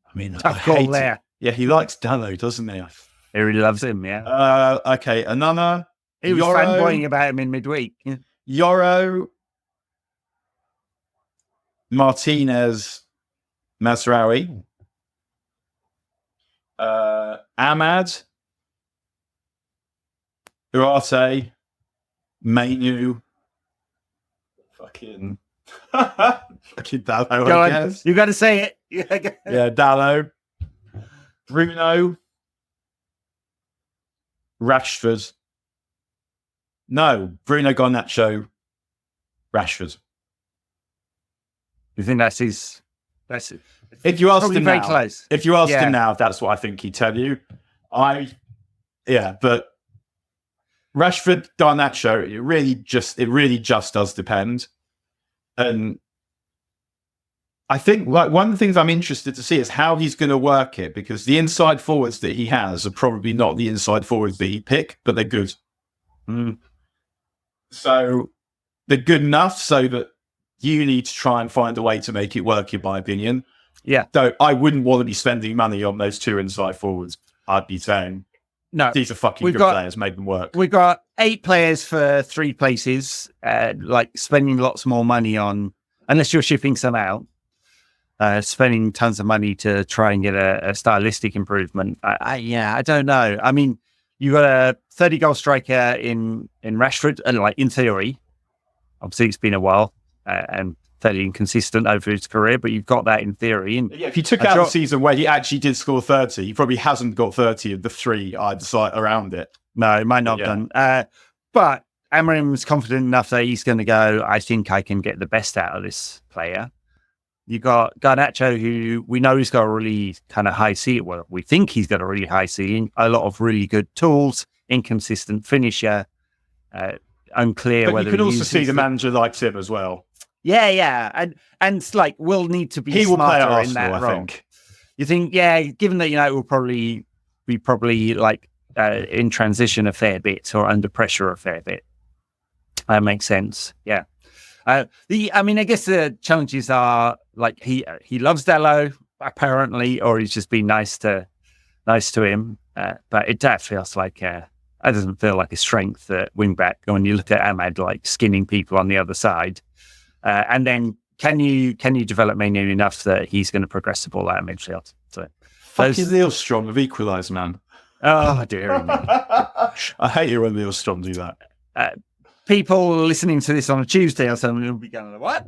I mean, tough call there. Yeah, he likes Dallo, doesn't he? He really loves him, yeah. Okay, Onana. He was fanboying about him in midweek. Yeah. Yoro, Martinez, Mazraoui. Ahmad, Ugarte, Mainu, fucking Dallo, Go I on. guess. You got to say it. Yeah, Dallo, Bruno, Rashford. No, Bruno Garnacho, Rashford. You think that's his? That's it. If you asked Probably him very now, close. if you asked Yeah. him now, that's what I think he'd tell you. But Rashford, Garnacho, it really just does depend. And I think like one of the things I'm interested to see is how he's going to work it, because the inside forwards that he has are probably not the inside forwards that he pick, but they're good. So they're good enough so that you need to try and find a way to make it work, in my opinion. Yeah. So I wouldn't want to be spending money on those two inside forwards. I'd be saying, No, these are fucking good players, make them work. We've got 8 players for 3 places, like spending lots more money on, unless you're shipping some out, spending tons of money to try and get a stylistic improvement. I don't know. I mean, you got a 30-goal striker in Rashford, and like in theory, obviously it's been a while and fairly inconsistent over his career, but you've got that in theory. And yeah, if you took out the season where he actually did score 30, he probably hasn't got 30 of the 3 I'd cite around it. No, it might not have done. But Amorim's confident enough that he's going to go, I think I can get the best out of this player. You got Garnacho, who we know he's got a really kind of high ceiling. Well, we think he's got a really high ceiling, a lot of really good tools, inconsistent finisher, unclear but whether you can also see the manager likes him as well. Yeah. And it's like, we'll need to be he will play at smarter Arsenal, in that I role. think. You think, yeah, given that United will probably be like in transition a fair bit or under pressure a fair bit. That makes sense. Yeah. I guess the challenges are like he loves Dallo apparently, or he's just been nice to him. But it feels like it doesn't feel like a strength at wing back when you look at Ahmad like skinning people on the other side. And then can you develop Mainu enough that he's going to progress the ball out of midfield? So fucking Neil Strong have equalised, man. Oh dear me! I hate it when Neil Strong do that. People listening to this on a Tuesday or something will be going, what?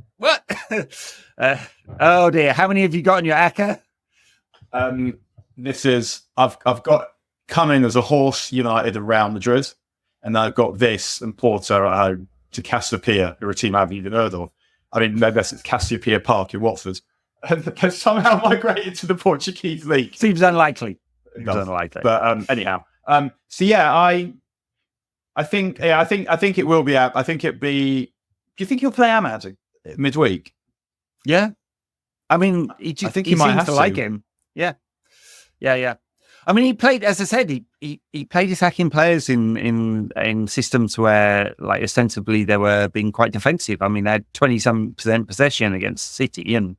Oh dear! How many have you got in your ACCA? This is I've got coming as a horse United and Real Madrid, and I've got this and Porto at home to Cassiopeia, who are a team I haven't even heard of. I mean, maybe it's Cassiopeia Park in Watford, and they've somehow migrated to the Portuguese league. Seems unlikely. But anyhow, so yeah, I think it will be out. I think it'd be. Do you think he'll play Ahmad midweek? Yeah, I mean, I think he might seems have to to like him. Yeah. I mean, he played, as I said, he played attacking players in systems where, like, ostensibly they were being quite defensive. I mean, they had 20% possession against City and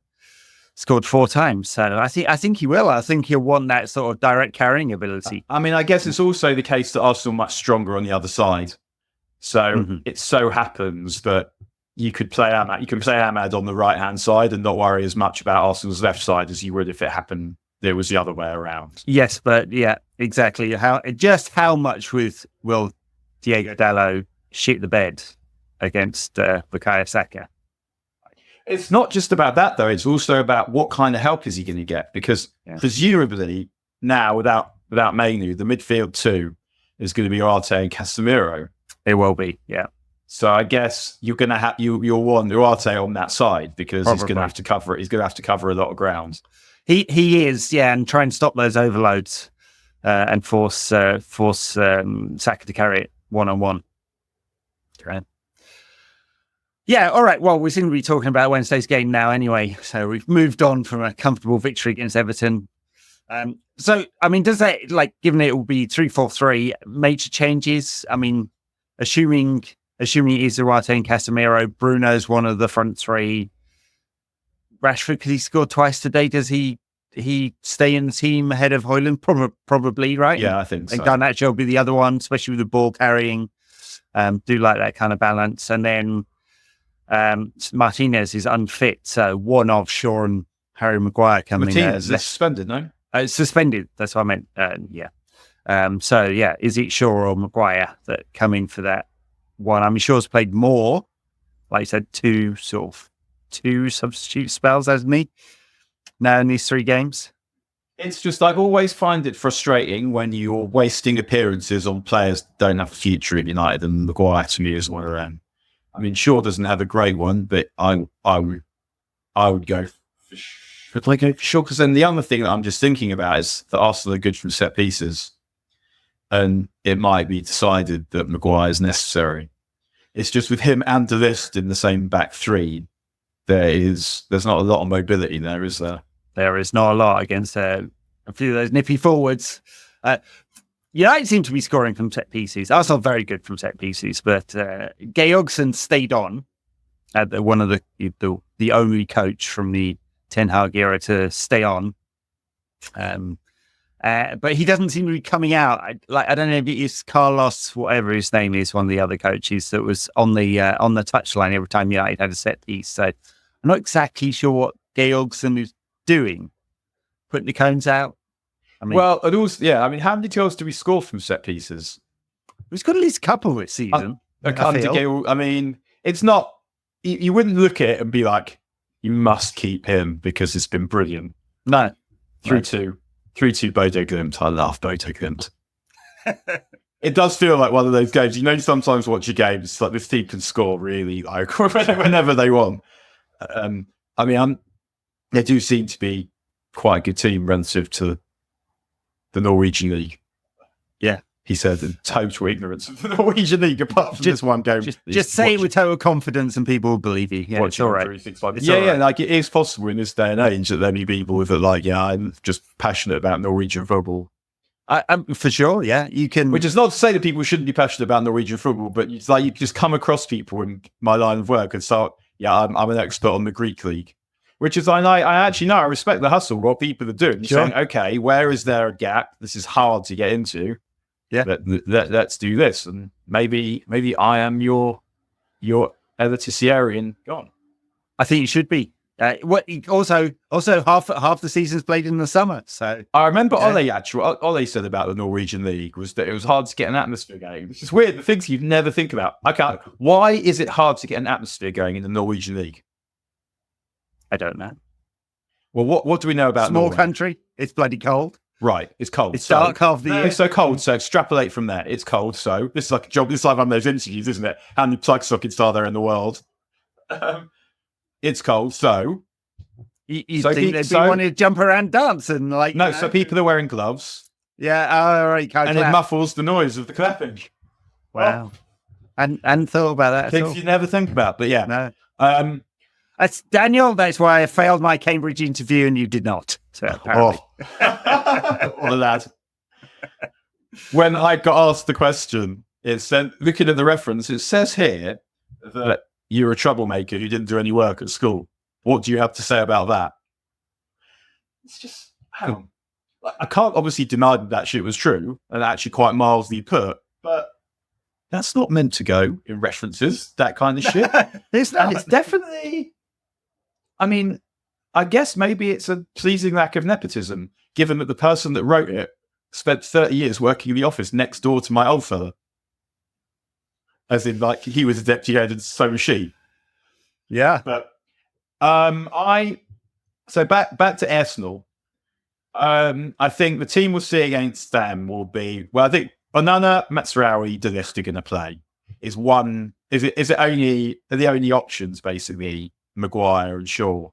scored 4 times. So I think he will. I think he'll want that sort of direct carrying ability. I mean, I guess it's also the case that Arsenal are much stronger on the other side. So it so happens that you could play Ahmad. You can play Ahmad on the right hand side and not worry as much about Arsenal's left side as you would if it happened. It was the other way around. Yes, but yeah, exactly. How much will Diego Dallo shit the bed against Bukayo Saka? It's not just about that, though. It's also about what kind of help is he going to get? Because presumably now, without Mainu, the midfield 2 is going to be Ugarte and Casemiro. It will be, yeah. So I guess you're going to have you'll want Ugarte on that side because he's going to have to cover it. He's going to have to cover a lot of ground. He is, yeah, and try and stop those overloads and force Saka to carry it 1-on-1. Okay. Yeah, all right. Well, we seem to be talking about Wednesday's game now anyway, so we've moved on from a comfortable victory against Everton. So, I mean, does that, like, given it will be 3-4-3, major changes? I mean, assuming it is Ugarte and Casemiro, Bruno's one of the front 3. Rashford, because he scored twice today, does he stay in the team ahead of Højlund? Probably, right? Yeah, I think so. And Garnacho will be the other one, especially with the ball carrying. Do like that kind of balance. And then Martinez is unfit, so one of Shaw and Harry Maguire coming in. Martinez is suspended, no? Suspended. That's what I meant. Yeah. So yeah, is it Shaw or Maguire that come in for that one? I mean, Shaw's played more, like I said, two substitute spells, hasn't he? Now in these 3 games. It's just, I always find it frustrating when you're wasting appearances on players that don't have a future at United, and Maguire to me is one of them. I mean, Shaw doesn't have a great one, but I would go for Shaw, because then the other thing that I'm just thinking about is that Arsenal are good from set pieces, and it might be decided that Maguire is necessary. It's just with him and De Ligt in the same back 3, there's not a lot of mobility there, is there? There is not a lot against a few of those nippy forwards. United seem to be scoring from set pieces. Arsenal very good from set pieces, but Georgsson stayed on at one of the only coach from the Ten Hag era to stay on. But he doesn't seem to be coming out. I don't know if it is Carlos, whatever his name is, one of the other coaches that was on the touchline every time United had a set piece. So I'm not exactly sure what Georgsson is doing, putting the cones out. I mean, well, and also, yeah, I mean, how many goals do we score from set pieces? We've got at least a couple this season. I mean, it's not, you wouldn't look at it and be like, you must keep him because it's been brilliant. No. 3-2 Bodo Glimt. I love Bodo Glimt. It does feel like one of those games. You know, you sometimes watch a game, it's like this team can score really like whenever they want. I mean, they do seem to be quite a good team relative to the Norwegian League. Yeah. He said in total ignorance of the Norwegian League, apart from this one game. Just say it with total confidence and people will believe you. Yeah, it's all right. Like it is possible in this day and age that there be people with it like, yeah, I'm just passionate about Norwegian football. For sure, yeah. You can. Which is not to say that people shouldn't be passionate about Norwegian football, but it's like you just come across people in my line of work and start, yeah, I'm an expert on the Greek league. Which is, I actually know, I respect the hustle, what people are doing. You're saying, okay, where is there a gap? This is hard to get into. Yeah. Let's do this. And maybe I am your Eliticiarian gone. I think you should be. Also half the season's played in the summer. So I remember Ole said about the Norwegian League was that it was hard to get an atmosphere going. Which is weird, the things you'd never think about. Why is it hard to get an atmosphere going in the Norwegian League? I don't know. Well, what do we know about small Norway? Country? It's bloody cold. Right, it's cold. It's dark half the year. It's so cold, so extrapolate from there. It's cold, so this is like a job. This is like one of those interviews, isn't it? How many plug sockets are there in the world? It's cold, so... You think they'd want to jump around dancing? Like, no, so people are wearing gloves. Yeah, all right. And it muffles the noise of the clapping. Wow. And thought about that. Things you never think about, but yeah. No. That's Daniel. That's why I failed my Cambridge interview and you did not. So apparently. What a lad. When I got asked the question, it said, looking at the reference, it says here that you're a troublemaker who didn't do any work at school. What do you have to say about that? It's just, hang on. I can't obviously deny that shit was true and actually quite mildly put, but that's not meant to go in references, that kind of shit. It's not. And it's definitely... I mean, I guess maybe it's a pleasing lack of nepotism, given that the person that wrote it spent 30 years working in the office next door to my old fella. As in, like, he was a deputy head and so was she. Yeah. But so back to Arsenal. I think the team we'll see against them will be, well, I think Onana, Mazraoui, De Ligt are going to play. Is it only, are the only options, basically, Maguire and Shaw?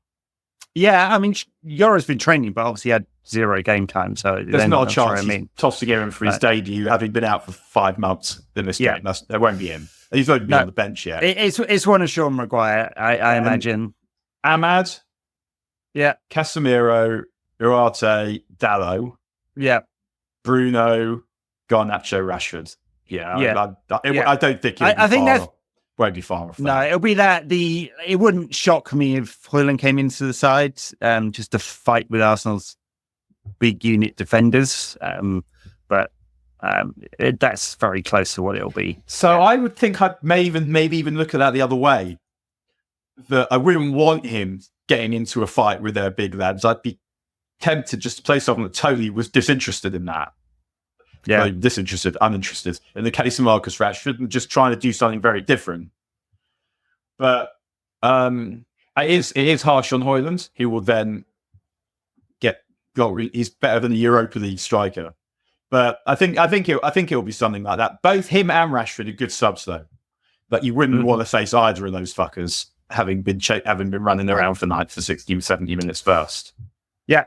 Yeah, I mean, Yora's been training, but obviously had 0 game time, so there's not a chance he's tossing him for his debut, having been out for 5 months in this game. That won't be him. He's not been on the bench yet. It's one of Shaw and Maguire, I imagine. Ahmad, yeah, Casemiro, Ugarte, Dalot, yeah, Bruno, Garnacho, Rashford. Yeah. I don't think. I think that won't be far off. No, it'll be that. It wouldn't shock me if Højlund came into the side, just to fight with Arsenal's big unit defenders. But that's very close to what it'll be. So I would think I'd maybe even look at that the other way. That I wouldn't want him getting into a fight with their big lads. I'd be tempted just to play someone that totally was disinterested in that. Yeah. Like, disinterested, uninterested. In the case of Marcus Rashford, and just trying to do something very different. But it is harsh on Højlund. He will then he's better than a Europa League striker. But I think it'll be something like that. Both him and Rashford are good subs, though. But you wouldn't want to face either of those fuckers having been running around for 60, 70 minutes first. Yeah.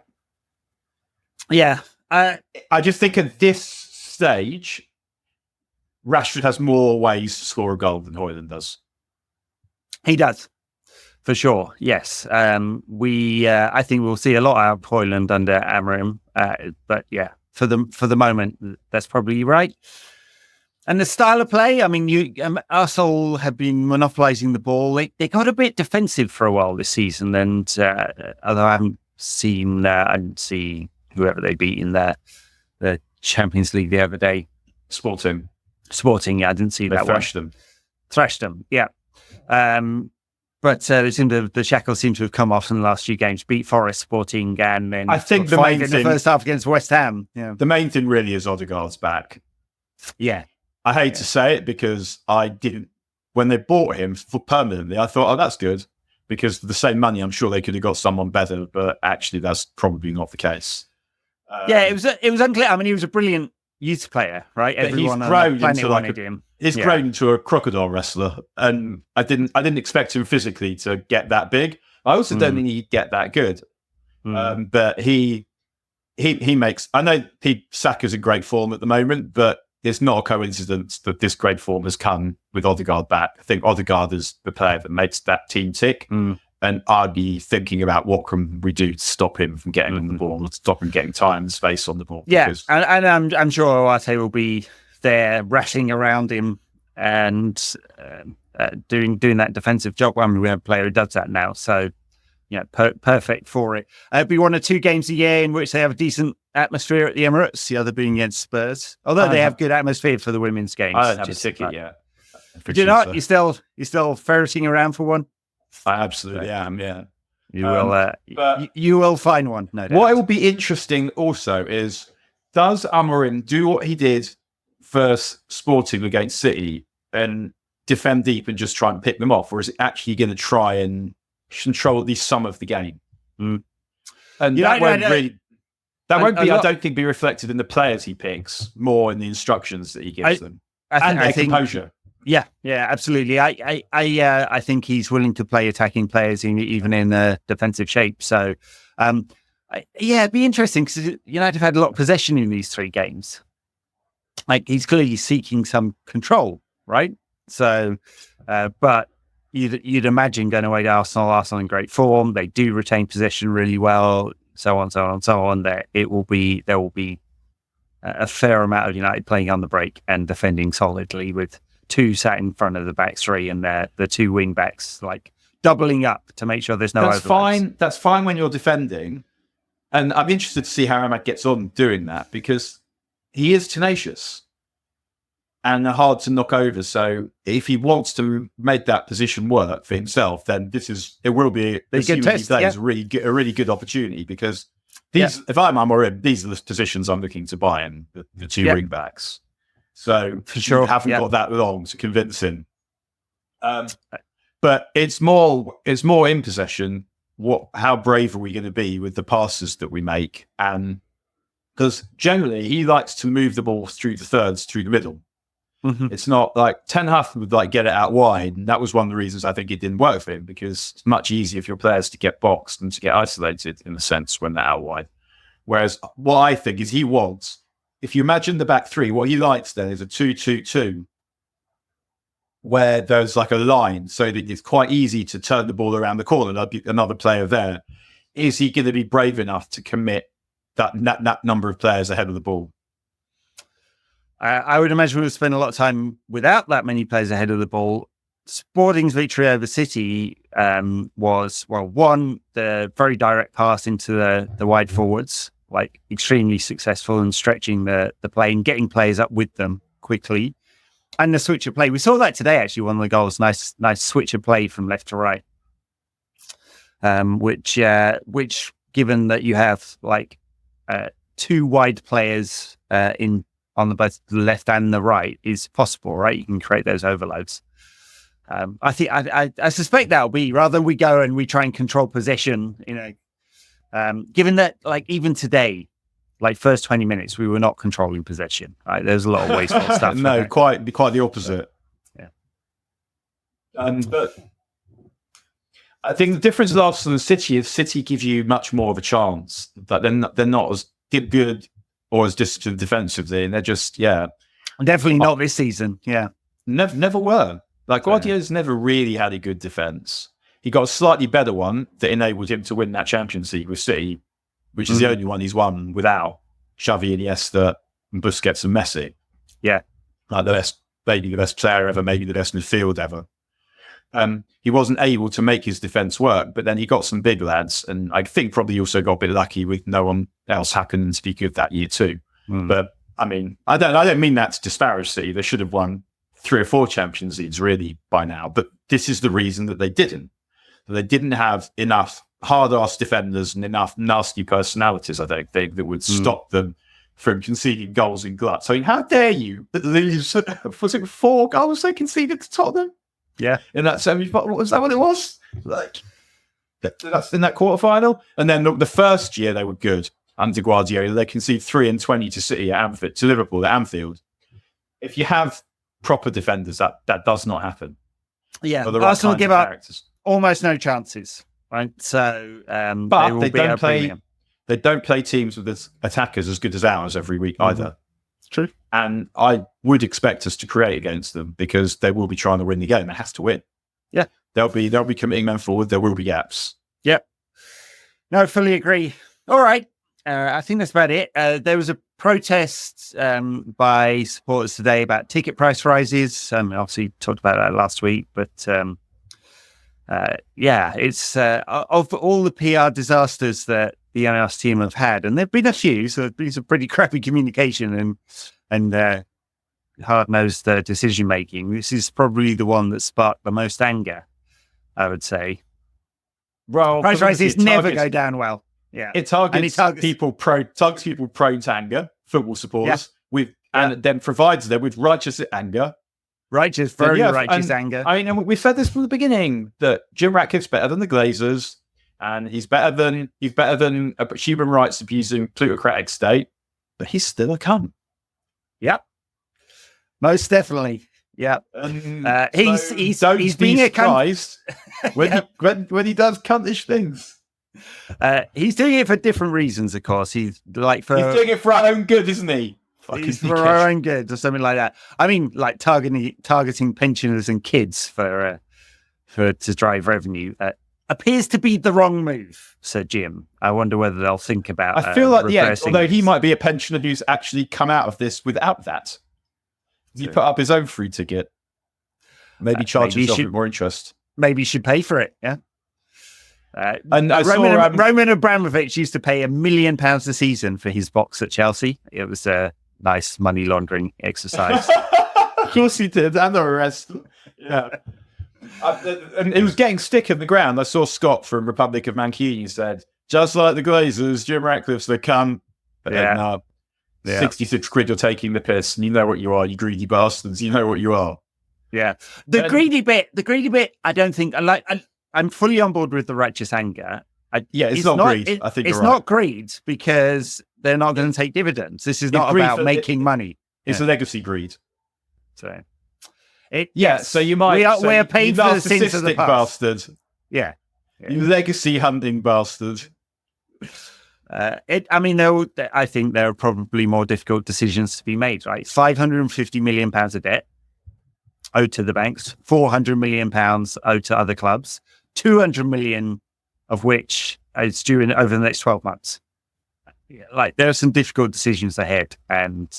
Yeah. I just think at this stage, Rashford has more ways to score a goal than Højlund does. He does, for sure. Yes. I think we'll see a lot out of Højlund under Amorim. But yeah, for the moment, that's probably right. And the style of play, I mean, Arsenal have been monopolising the ball. They got a bit defensive for a while this season, and although I didn't see whoever they beat in the Champions League the other day. Sporting, yeah, I didn't see that one. Thrashed them, yeah. But the shackles seem to have come off in the last few games. Beat Forest, Sporting, and then I think the first half against West Ham. Yeah. The main thing really is Odegaard's back. Yeah. I hate to say it because when they bought him permanently, I thought, oh, that's good. Because for the same money, I'm sure they could have got someone better, but actually that's probably not the case. It was unclear. I mean, he was a brilliant youth player, right? Everyone on the planet wanted him. He's grown into a crocodile wrestler, and I didn't expect him physically to get that big. I also don't think he'd get that good. But he makes. I know Saka's in great form at the moment, but it's not a coincidence that this great form has come with Odegaard back. I think Odegaard is the player that makes that team tick. And I'd be thinking about what can we do to stop him from getting on the ball, stop him getting time and space on the ball. Yeah, and I'm sure Oate will be there rushing around him and doing that defensive job. I mean, we have a player who does that now, so perfect for it. It'll be 1 or 2 games a year in which they have a decent atmosphere at the Emirates. The other being against Spurs, although they have good atmosphere for the women's games. I don't have a ticket yet. Do you not? You're still ferreting around for one? I absolutely am, yeah. You will find one, no doubt. What will be interesting also is, does Amorim do what he did for Sporting against City and defend deep and just try and pick them off, or is it actually going to try and control at least some of the game? And that won't I don't think, be reflected in the players he picks, more in the instructions that he gives them. I think composure. Yeah, absolutely. I think he's willing to play attacking players even in a defensive shape. So, it'd be interesting because United have had a lot of possession in these 3 games. Like, he's clearly seeking some control, right? So, but you'd imagine going away to Arsenal in great form. They do retain possession really well, so on. There will be a fair amount of United playing on the break and defending solidly with 2 sat in front of the back 3 and the 2 wing backs like doubling up to make sure there's no overlaps. That's fine when you're defending, and I'm interested to see how Ahmad gets on doing that because he is tenacious and hard to knock over. So if he wants to make that position work for himself, then it will be a good test. That is a really good opportunity because if I'm Amorim, these are the positions I'm looking to buy in, the 2 wing backs. So for sure, haven't got that long to convince him. But it's more in possession. How brave are we going to be with the passes that we make? And because generally he likes to move the ball through the thirds, through the middle. It's not like Ten Hag would get it out wide, and that was one of the reasons I think it didn't work for him because it's much easier for your players to get boxed and to get isolated in a sense when they're out wide. Whereas what I think is he wants. If you imagine the back 3, what he likes then is a 2-2-2 where there's like a line so that it's quite easy to turn the ball around the corner. There'll be another player there. Is he going to be brave enough to commit that number of players ahead of the ball? I would imagine we'll spend a lot of time without that many players ahead of the ball. Sporting's victory over City was, one, the very direct pass into the wide forwards, like extremely successful in stretching the play and getting players up with them quickly. And the switch of play. We saw that today, actually, one of the goals. Nice switch of play from left to right. Which given that you have like two wide players on the both the left and the right, is possible, right? You can create those overloads. I think I suspect that'll be rather than we go and we try and control possession. Given that like even today, like first 20 minutes, we were not controlling possession. Right? There's a lot of wasteful stuff. No, quite the opposite. Yeah. But I think the difference with Arsenal and City is City give you much more of a chance. That they're not as good or as disciplined defensively, and they're just definitely not this season. Yeah, never were. Like Guardiola's never really had a good defense. He got a slightly better one that enabled him to win that Champions League with City, which is the only one he's won without Xavi, Iniesta, and Busquets and Messi. Yeah, like maybe the best player ever, maybe the best midfield ever. He wasn't able to make his defence work, but then he got some big lads, and I think probably also got a bit lucky with no one else happening to be good that year too. But I mean, I don't mean that to disparage City. They should have won 3 or 4 Champions Leagues really by now, but this is the reason that they didn't. They didn't have enough hard-ass defenders and enough nasty personalities, I don't think, that would stop them from conceding goals in gluts. I mean, how dare you lose? Was it 4 goals they conceded to Tottenham? Yeah, in that semi-final, was that what it was? Like that's in that quarterfinal, and then the first year they were good under Guardiola. They conceded 3 and 20 to City at Anfield, to Liverpool at Anfield. If you have proper defenders, that does not happen. Yeah, right Arsenal give up almost no chances, right? So, but they don't play. They don't play teams with attackers as good as ours every week either. True. And I would expect us to create against them because they will be trying to win the game. They have to win. Yeah. They'll be committing men forward. There will be gaps. Yep. No, fully agree. All right. I think that's about it. There was a protest by supporters today about ticket price rises. Obviously talked about that last week, but it's of all the PR disasters that the NS team have had, and there've been a few, so there's been some pretty crappy communication and hard-nosed decision making. This is probably the one that sparked the most anger, I would say. Well, price rises never go down well. Yeah, it targets people prone to anger, football supporters, and then provides them with righteous anger. Righteous anger. I mean, we've said this from the beginning that Jim Ratcliffe's better than the Glazers, and he's better than a human rights abusing plutocratic state, but he's still a cunt. Yep, most definitely. Yep. He's being a cunt when he does cuntish things. He's doing it for different reasons, of course. He's doing it for our own good, isn't he? He's for our own good or something like that. I mean, like targeting pensioners and kids for to drive revenue appears to be the wrong move, Sir Jim. I wonder whether they'll think about. I feel like although he might be a pensioner who's actually come out of this without that. He put up his own free ticket. Maybe charge himself with more interest. Maybe he should pay for it. Yeah. And Roman Abramovich used to pay £1 million a season for his box at Chelsea. It was a nice money laundering exercise. Of course he did, and the rest. Yeah. And it was getting stick in the ground. I saw Scott from Republic of Mancini said, just like the Glazers, Jim Ratcliffe's the cunt. But then, 66 quid, you're taking the piss, and you know what you are, you greedy bastards. You know what you are. Yeah. The greedy bit, I don't think, I'm fully on board with the righteous anger. It's not greed. I think it's not greed because they're not going to take dividends. This is not about making money. It's a legacy greed. So, so you might. We're paid for the sins of the past. Bastard. Yeah. You legacy hunting bastard. I think there are probably more difficult decisions to be made. Right, £550 million of debt owed to the banks, £400 million owed to other clubs, 200 million of which is due over the next 12 months. There are some difficult decisions ahead, and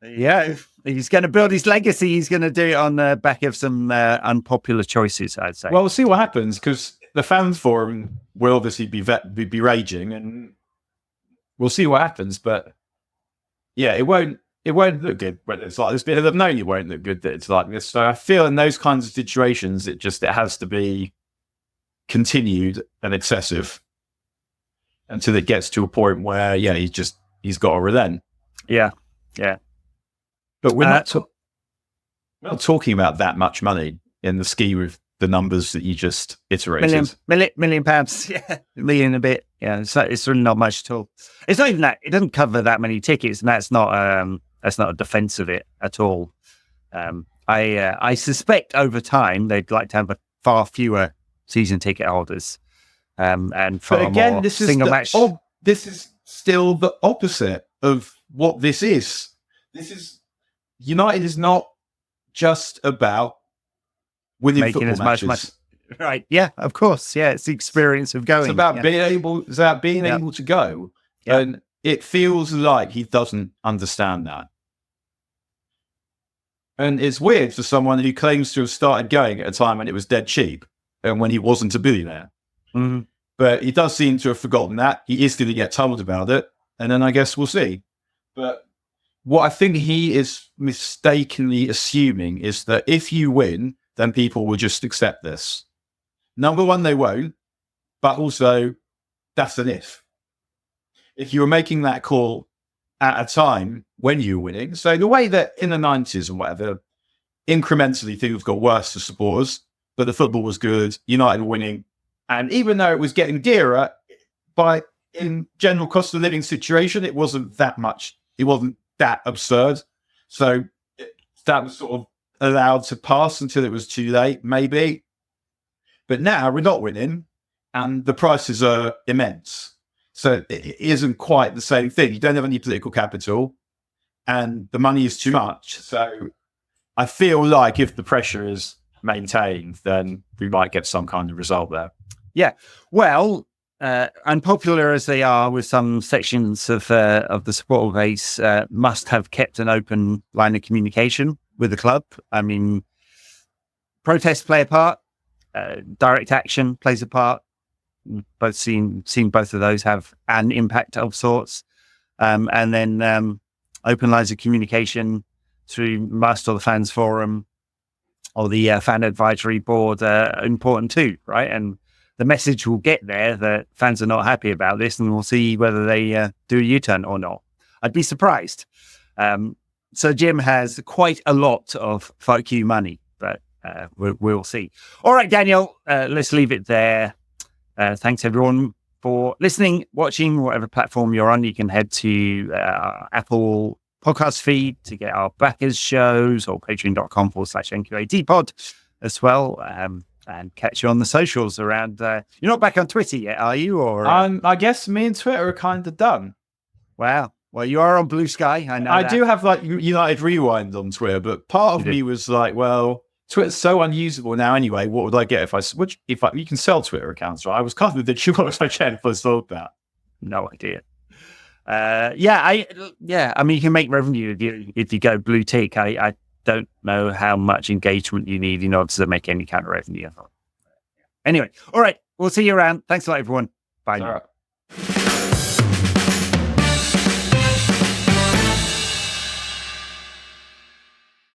he's going to build his legacy. He's going to do it on the back of some unpopular choices, I'd say. Well, we'll see what happens, because the fan forum will obviously be raging, and we'll see what happens. But it won't look good when it's like this. Bit of them know it won't look good that it's like this. So I feel in those kinds of situations, it has to be continued and excessive. until it gets to a point where, he's got to relent. Yeah. But we're not talking about that much money in the scheme of the numbers that you just iterated. Million pounds, million a bit. Yeah, it's really not much at all. It's not even that. It doesn't cover that many tickets, and that's not a defense of it at all. I suspect over time they'd like to have far fewer season ticket holders, and far more single match. This is still the opposite of what this is. United is not just about winning making football as matches. much money. Right? Yeah, of course. Yeah, it's the experience of going. It's about being able. It's about being able to go, and it feels like he doesn't understand that. And it's weird for someone who claims to have started going at a time when it was dead cheap and when he wasn't a billionaire. Mm-hmm. But he does seem to have forgotten that. He is going to get told about it, and then I guess we'll see. But what I think he is mistakenly assuming is that if you win, then people will just accept this. Number one, they won't, but also that's an if. If you were making that call at a time when you were winning, so the way that in the 90s and whatever, incrementally things got worse for supporters, but the football was good, United were winning, and even though it was getting dearer, in general cost of living situation, it wasn't that much. It wasn't that absurd. So that was sort of allowed to pass until it was too late, maybe. But now we're not winning and the prices are immense. So it isn't quite the same thing. You don't have any political capital and the money is too much. So I feel like if the pressure is maintained, then we might get some kind of result there. Yeah. Well, unpopular as they are with some sections of the supporter base, must have kept an open line of communication with the club. I mean, protests play a part, direct action plays a part. Both seen both of those have an impact of sorts, and then open lines of communication through MUST or the fans forum or the fan advisory board are important too, right? And the message will get there that fans are not happy about this, and we'll see whether they do a U-turn or not. I'd be surprised. So Jim has quite a lot of fuck you money, but we'll see. All right, Daniel, let's leave it there. Thanks everyone for listening, watching, whatever platform you're on. You can head to our Apple podcast feed to get our backers shows or patreon.com/NQADpod as well. And catch you on the socials around. You're not back on Twitter yet, are you? Or I guess me and Twitter are kind of done. Wow. Well, you are on Blue Sky. I know. I do have like United Rewind on Twitter, but part of me was like, well, Twitter's so unusable now anyway. What would I get if you can sell Twitter accounts, right? I was kind of the sure if I first thought that. No idea. I mean, you can make revenue if you go blue tick. I don't know how much engagement you need in order to make any kind of revenue. Anyway, all right. We'll see you around. Thanks a lot, everyone. Bye now.